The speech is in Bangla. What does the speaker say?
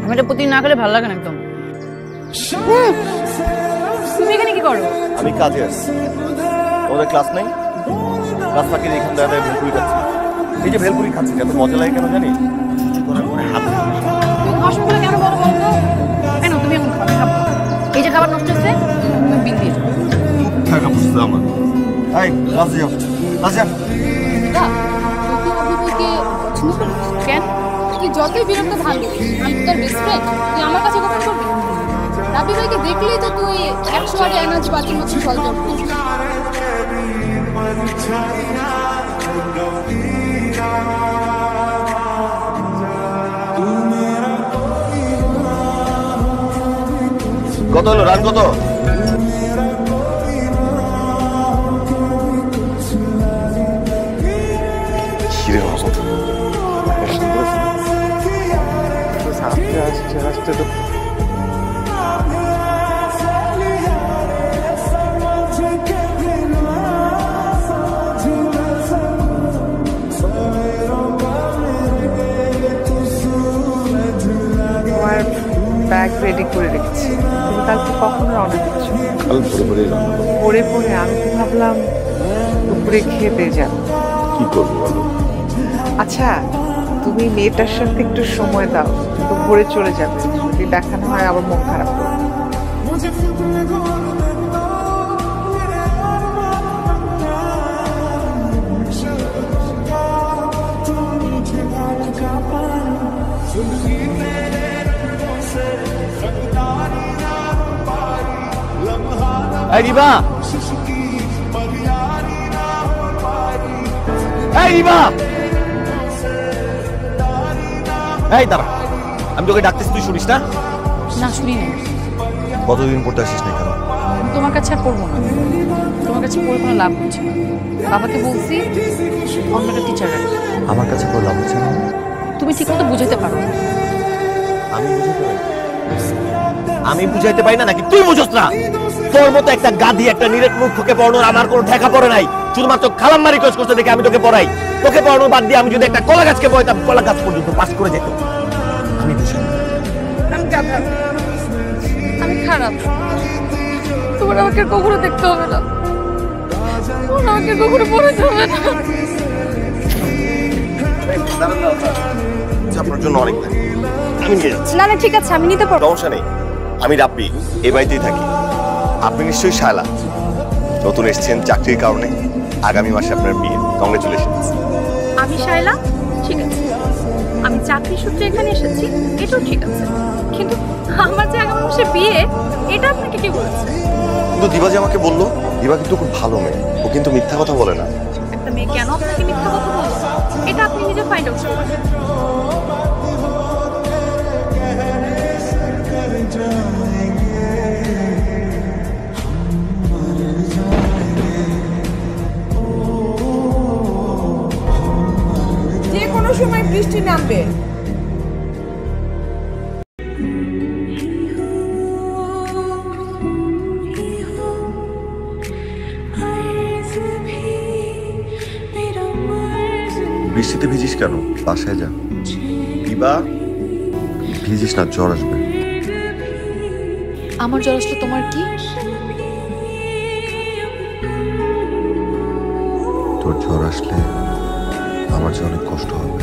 আমি এটা প্রতিদিন না খেলে ভালো লাগে না একদম। তুমি এখানে কি করো? আমি কাজে আসছি। আমাদের ক্লাস নেই, ক্লাস ফাঁকি এখান থেকে ভেলপুরি খাচ্ছি। এই যে ভেলপুরি খাচ্ছি এত মজা লাগে কেন জানিস? তুমি হসপিটালে কেন বলো বলতো? কেন তুমি এখন খাবো? এই যে খাবার নষ্ট হচ্ছে তুমি বিল দিয়ে টাকা বুঝতে আমার। এই ক্লাসে যাও, ক্লাসে যা। কেন তুই যতই বিরক্ত ভাঙবি, আমি তো তোর বেস্ট ফ্রেন্ড, তুই আমার কাছে গোপন করবি? রাবি ভাইকে দেখলেই তো তুই 100 আরে এনার্জি বাতির মতো জল জল। কত হলো রান কত? ব্যাগ রেডি করে রেখেছি। তুমি কালকে কখন রওনা দিচ্ছ? কাল ভোরে পরে পরে আমি তো ভাবলাম দুপুরে খেয়ে পেয়ে যাব। কি করবো বলো? আচ্ছা, তুমি মেয়েটার সাথে একটু সময় দাও, তো ভোরে চলে যাবে। যদি দেখানো হয় আবার মন খারাপ করবে। এই রিবা, এই রিবা, এই দাঁড়া, আমি তোকে ডাকতেছি তুই শুনিস না? না শুনি না। কতদিন পড়তে আসিস না কেন? আমি তোমার কাছে আর পড়বো না, তোমার কাছে পড়ে কোনো লাভ হচ্ছে না। বাবাকে বলছি অন্য একটা টিচার রাখবে। আমার কাছে কোনো লাভ হচ্ছে না? তুমি ঠিক মতো বুঝাতে পারো না। আমি বুঝাইতে পারি না নাকি তুই বুঝছ না? তোর মতো একটা গাধি একটা নিরেট মূর্খকে পড়ানোর আমার কোনো ঠেকা পড়ে নাই। শুধুমাত্র খালাম্মা রিকোয়েস্ট করতে দেখে আমি তোকে পড়াই। তোকে পড়ানোর বাদ দিয়ে আমি যদি একটা কলা গাছকে পড়াইতাম কলা গাছ পর্যন্ত পাস করে যেত। আমি বুঝি আমি খারাপ, তোমার আমাকে কখনো দেখতে হবে না, তোমার আমাকে কখনো পড়াতে হবে না। আপনার জন্য অনেক আমি নিয়ে যাচ্ছি। না না ঠিক আছে, আমি নিতে পারবো। সমস্যা নেই, আমি রাব্বি, এই বাড়িতেই থাকি। আপনি নিশ্চয়ই শায়লা, নতুন এসেছেন চাকরির কারণে। আগামী মাসে আপনার বিয়ে। কংগ্রেচুলেশনস। আমি শায়লা, ঠিক আছে। আমি চাকরি সূত্রে এখানে এসেছি, এটাও ঠিক আছে। কিন্তু আমার যে আগামী মাসে বিয়ে, এটা আপনাকে কি বলেছে? কিন্তু দিবা যে আমাকে বললো, দিবা কিন্তু খুব ভালো মেয়ে, ও কিন্তু মিথ্যা কথা বলে না। একটা মেয়ে কেন আপনাকে মিথ্যা কথা বলবে এটা আপনি নিজে ফাইন্ড আউট করবেন। যে কোনো সময় বৃষ্টি নামবে। বৃষ্টিতে ভিজিস কেন? বাসায় যা। দিবা ভিজিস না, জ্বর আসবে। আমার জ্বর আসলে তোমার কি? তোর জ্বর আসলে আমার যে অনেক কষ্ট হবে।